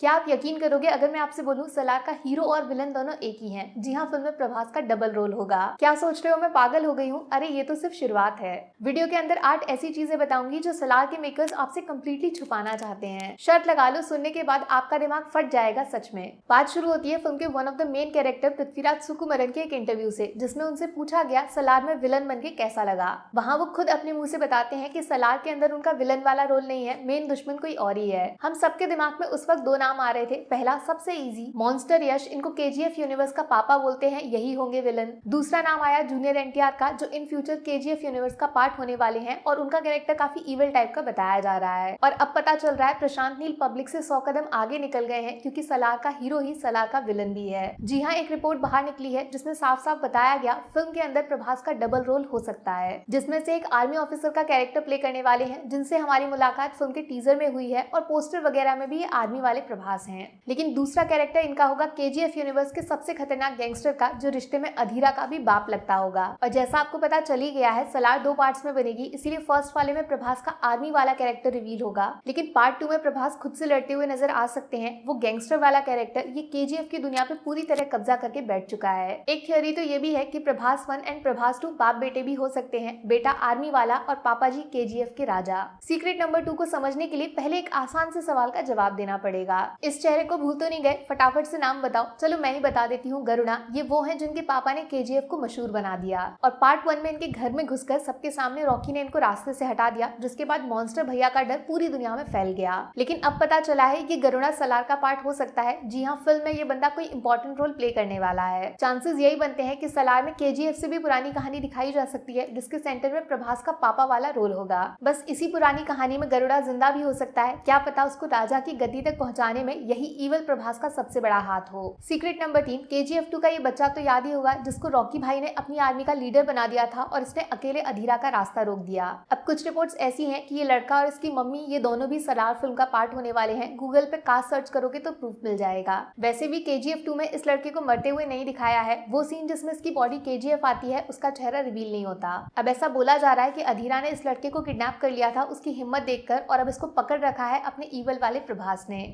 क्या आप यकीन करोगे अगर मैं आपसे बोलूं सलार का हीरो और विलन दोनों एक ही हैं। जी हाँ, फिल्म में प्रभास का डबल रोल होगा। क्या सोच रहे हो मैं पागल हो गई हूँ? अरे ये तो सिर्फ शुरुआत है। वीडियो के अंदर 8 ऐसी चीजें बताऊंगी जो सलार के मेकर्स आपसे कंप्लीटली छुपाना चाहते हैं। शर्त लगा लो, सुनने के बाद आपका दिमाग फट जाएगा सच में। बात शुरू होती है फिल्म के one of the main character Prithviraj Sukumaran के एक इंटरव्यू से, जिसमें उनसे पूछा गया सलार में विलन बन के कैसा लगा। वहाँ वो खुद अपने मुंह से बताते हैं कि सलार के अंदर उनका विलन वाला रोल नहीं है, मेन दुश्मन कोई और ही है। हम सबके दिमाग में उस वक्त दो नाम आ रहे थे। पहला सबसे इजी, मॉन्स्टर यश, इनको केजीएफ यूनिवर्स का पापा बोलते हैं, यही होंगे विलन। दूसरा नाम आया जूनियर एनटीआर का, जो इन फ्यूचर केजीएफ यूनिवर्स का पार्ट होने वाले हैं और उनका कैरेक्टर काफी इविल टाइप का बताया जा रहा है। और अब पता चल रहा है प्रशांत नील पब्लिक से 100 कदम आगे निकल गए हैं, क्योंकि सलार का हीरो ही सलार का विलन भी है। जी हाँ, एक रिपोर्ट बाहर निकली है जिसमें साफ साफ बताया गया फिल्म के अंदर प्रभास का डबल रोल हो सकता है, जिसमें से एक आर्मी ऑफिसर का कैरेक्टर प्ले करने वाले हैं, जिनसे हमारी मुलाकात फिल्म के टीजर में हुई है और पोस्टर वगैरह में भी ये आर्मी वाले प्रभास हैं। लेकिन दूसरा कैरेक्टर इनका होगा केजीएफ यूनिवर्स के सबसे खतरनाक गैंगस्टर का, जो रिश्ते में अधीरा का भी बाप लगता होगा। और जैसा आपको पता चल ही गया है, सलार 2 पार्ट्स में बनेगी, इसीलिए फर्स्ट वाले में प्रभास का आर्मी वाला कैरेक्टर रिवील होगा, लेकिन पार्ट 2 में प्रभास खुद से लड़ते हुए नजर आ सकते हैं। वो गैंगस्टर वाला कैरेक्टर ये केजीएफ की दुनिया पे पूरी तरह कब्जा करके बैठ चुका है। एक थ्योरी तो ये भी है कि प्रभास 1 एंड प्रभास 2 बाप बेटे भी हो सकते हैं, बेटा आर्मी वाला और पापा जी केजीएफ के राजा। सीक्रेट नंबर 2 को समझने के लिए पहले एक आसान से सवाल का जवाब देना पड़ेगा। इस चेहरे को भूल तो नहीं गए? फटाफट से नाम बताओ। चलो मैं ही बता देती हूँ, गरुड़ा। ये वो हैं जिनके पापा ने केजीएफ को मशहूर बना दिया, और पार्ट 1 में इनके घर में घुसकर सबके सामने रॉकी ने इनको रास्ते से हटा दिया, जिसके बाद मॉन्स्टर भैया का डर पूरी दुनिया में फैल गया। लेकिन अब पता चला है कि गरुड़ा सलार का पार्ट हो सकता है। जी हाँ, फिल्म में ये बंदा कोई इंपॉर्टेंट रोल प्ले करने वाला है। चांसेस यही बनते हैं कि सलार में केजीएफ से भी पुरानी कहानी दिखाई जा सकती है, जिसके सेंटर में प्रभास का पापा वाला रोल होगा। बस इसी पुरानी कहानी में गरुड़ा जिंदा भी हो सकता है। क्या पता उसको राजा की गद्दी तक पहुंचाने में यही इवल प्रभास का सबसे बड़ा हाथ हो। सीक्रेट नंबर 3, केजीएफ 2 का ये बच्चा तो याद ही होगा, जिसको रॉकी भाई ने अपनी आर्मी का लीडर बना दिया था और इसने अकेले अधीरा का रास्ता रोक दिया। अब कुछ रिपोर्ट्स ऐसी हैं कि ये लड़का और इसकी मम्मी, ये दोनों भी सलार फिल्म का पार्ट होने वाले हैं। गूगल पे कास्ट सर्च करोगे तो प्रूफ मिल जाएगा। वैसे भी केजीएफ 2 में इस लड़के को मरते हुए नहीं दिखाया है। वो सीन जिसमें इसकी बॉडी केजीएफ आती है, उसका चेहरा रिवील नहीं होता। अब ऐसा बोला जा रहा है कि अधीरा ने इस लड़के को किडनैप कर लिया था उसकी हिम्मत देखकर, और अब इसको पकड़ रखा है अपने ईवल वाले प्रभास ने।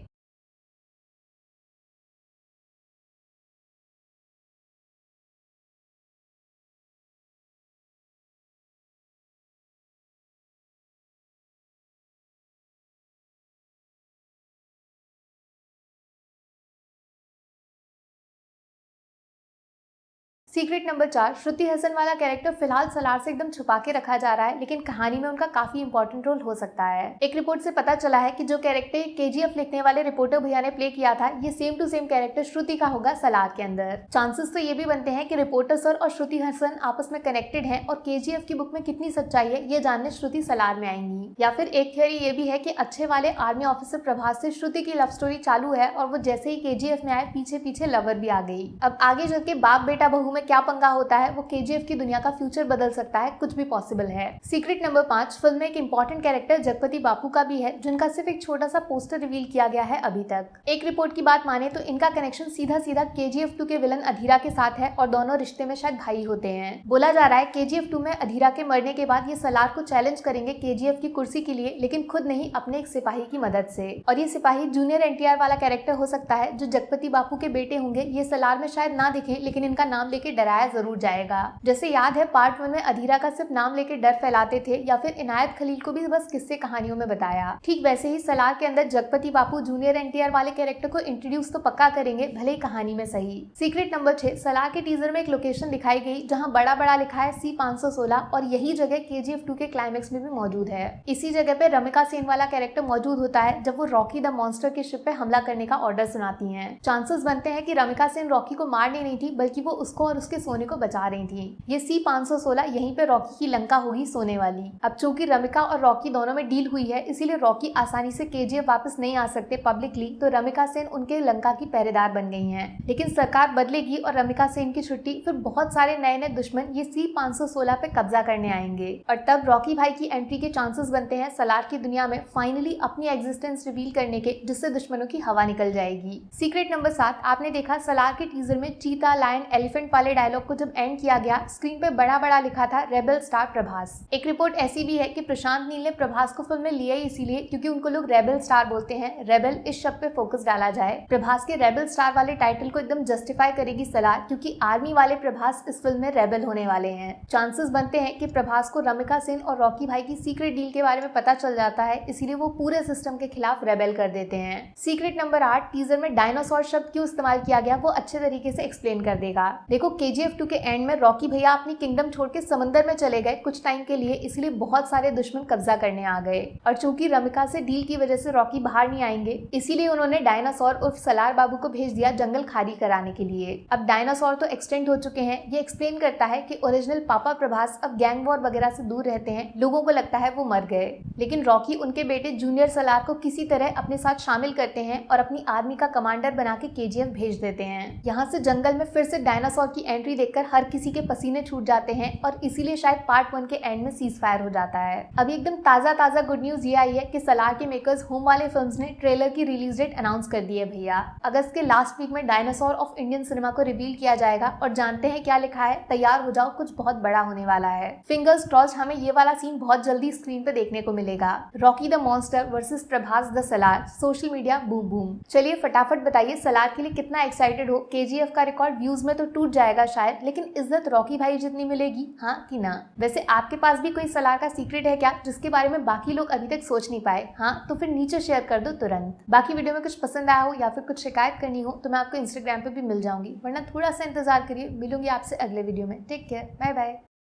सीक्रेट नंबर 4, श्रुति हसन वाला कैरेक्टर फिलहाल सलार से एकदम छुपा के रखा जा रहा है, लेकिन कहानी में उनका काफी इंपॉर्टेंट रोल हो सकता है। एक रिपोर्ट से पता चला है कि जो कैरेक्टर केजीएफ लिखने वाले रिपोर्टर भैया ने प्ले किया था, ये सेम टू सेम कैरेक्टर श्रुति का होगा सलार के अंदर। चांसेस तो ये भी बनते हैं कि रिपोर्टर सर और श्रुति हसन आपस में कनेक्टेड है, और केजीएफ की बुक में कितनी सच्चाई है ये जानने श्रुति सलार में आएंगी। या फिर एक थियोरी ये भी है कि अच्छे वाले आर्मी ऑफिसर प्रभास से श्रुति की लव स्टोरी चालू है, और वो जैसे ही केजीएफ में आए पीछे पीछे लवर भी आ गई। अब आगे चल के बाप बेटा बहू में क्या पंगा होता है, वो केजीएफ की दुनिया का फ्यूचर बदल सकता है, कुछ भी पॉसिबल है। सीक्रेट नंबर 5, फिल्म में एक इंपॉर्टेंट कैरेक्टर जगपति बापू का भी है, जिनका सिर्फ एक छोटा सा पोस्टर रिवील किया गया है अभी तक। एक रिपोर्ट की बात माने तो इनका कनेक्शन सीधा सीधा केजीएफ 2 के विलन अधीरा के साथ है, और दोनों रिश्ते में शायद भाई होते हैं। बोला जा रहा है केजीएफ 2 में अधीरा के मरने के बाद ये सलार को चैलेंज करेंगे केजीएफ की कुर्सी के लिए, लेकिन खुद नहीं, अपने एक सिपाही की मदद से। और ये सिपाही जूनियर एनटीआर वाला कैरेक्टर हो सकता है, जो जगपति बापू के बेटे होंगे। ये सलार में शायद ना दिखे, लेकिन इनका नाम लेके डराया जरूर जाएगा। जैसे याद है पार्ट 1 में अधीरा का सिर्फ नाम लेके डर फैलाते थे, या फिर इनायत खलील को भी बस किस्से कहानियों में बताया। ठीक वैसे ही सलार के अंदर जगपति बापू जूनियर एनटीआर वाले कैरेक्टर को इंट्रोड्यूस तो पक्का करेंगे, भले ही कहानी में सही। सीक्रेट नंबर 6, सलार के टीजर में एक लोकेशन दिखाई गई जहां बड़ा बड़ा लिखा है C516, और यही जगह केजीएफ 2 के क्लाइमेक्स में भी मौजूद है। इसी जगह पे रमिका सेन वाला कैरेक्टर मौजूद होता है जब वो रॉकी द मॉन्स्टर के शिप पे हमला करने का ऑर्डर सुनाती हैं। चांसेस बनते हैं कि रमिका सेन रॉकी को मारने नहीं थी, बल्कि वो उसको और उसके सोने को बचा रही थी। ये C516 यहीं पे रॉकी की लंका होगी सोने वाली। अब चूंकि रमिका और रॉकी दोनों में डील हुई है, इसीलिए रॉकी आसानी से केजीएफ वापस नहीं आ सकते पब्लिकली, तो रमिका सेन उनके लंका की पहरेदार बन गई हैं। लेकिन सरकार बदलेगी और रमिका सेन की छुट्टी, फिर बहुत सारे नए नए दुश्मन ये C516 पे कब्जा करने आएंगे, और तब रॉकी भाई की एंट्री के चांसेस बनते हैं सलार की दुनिया में फाइनली अपनी एग्जिस्टेंस रिवील करने के, जिससे दुश्मनों की हवा निकल जाएगी। सीक्रेट नंबर 7, आपने देखा सलार के टीजर में चीता, लायन, एलिफेंट वाले वाले डायलॉग को जब एंड किया गया, स्क्रीन पे बड़ा बड़ा लिखा था रेबल स्टार प्रभास। एक रिपोर्ट ऐसी भी है कि प्रशांत नील ने प्रभास को फिल्म में लिया ही इसीलिए क्योंकि उनको लोग रेबल स्टार बोलते हैं। रेबल इस शब्द पे फोकस डाला जाए। प्रभास के रेबल स्टार वाले टाइटल को एकदम जस्टिफाई करेगी सलार, क्योंकि आर्मी वाले प्रभास इस फिल्म में रेबल होने वाले हैं। चांसेस बनते हैं कि प्रभास को रमिका सेन और रॉकी भाई की सीक्रेट डील के बारे में पता चल जाता है, इसीलिए वो पूरे सिस्टम के खिलाफ रेबेल कर देते हैं। सीक्रेट नंबर 8, टीजर में डायनासोर शब्द क्यों इस्तेमाल किया गया वो अच्छे तरीके से एक्सप्लेन कर देगा। देखो, KGF 2 के एंड में रॉकी भैया अपनी किंगडम छोड़ के समंदर में चले गए कुछ टाइम के लिए, इसलिए बहुत सारे दुश्मन कब्जा करने आ गए और चूंकि रमिका से डील की वजह से रॉकी बाहर नहीं आएंगे, इसीलिए उन्होंने डायनासोर उर्फ सलार बाबू को भेज दिया जंगल खाली कराने के लिए। अब डायनासोर तो एक्सटेंड हो चुके हैं। ये एक्सप्लेन करता है कि ओरिजिनल पापा प्रभास अब गैंग वॉर वगैरह से दूर रहते हैं, लोगों को लगता है वो मर गए, लेकिन रॉकी उनके बेटे जूनियर सलार को किसी तरह अपने साथ शामिल करते हैं और अपनी आर्मी का कमांडर बना के KGF भेज देते हैं। यहाँ से जंगल में फिर से डायनासोर की एंट्री देखकर हर किसी के पसीने छूट जाते हैं और इसीलिए शायद पार्ट 1 के एंड में सीज फायर हो जाता है। अभी एकदम ताजा गुड न्यूज ये आई है कि सलार के मेकर्स होम वाले फिल्म्स ने ट्रेलर की रिलीज डेट अनाउंस कर दी है भैया। अगस्त के लास्ट वीक में डायनासोर ऑफ इंडियन सिनेमा को रिवील किया जाएगा और जानते हैं क्या लिखा है, तैयार हो जाओ, कुछ बहुत बड़ा होने वाला है। फिंगर्स क्रॉस्ड, हमें ये वाला सीन बहुत जल्दी स्क्रीन पे देखने को मिलेगा। Rocky the monster versus Prabhas the Salaar, social media boom boom. चलिए फटाफट बताइए सलार के लिए कितना एक्साइटेड हो। KGF का रिकॉर्ड व्यूज में तो टूट जाएगा शायद, लेकिन इज्जत रॉकी भाई जितनी मिलेगी, हाँ कि ना। वैसे आपके पास भी कोई सलार का सीक्रेट है क्या जिसके बारे में बाकी लोग अभी तक सोच नहीं पाए? हाँ तो फिर नीचे शेयर कर दो तुरंत। बाकी वीडियो में कुछ पसंद आया हो या फिर कुछ शिकायत करनी हो तो मैं आपको इंस्टाग्राम पे भी मिल जाऊंगी, वरना थोड़ा सा इंतजार करिए, मिलूंगी आपसे अगले वीडियो में। Take care, bye bye.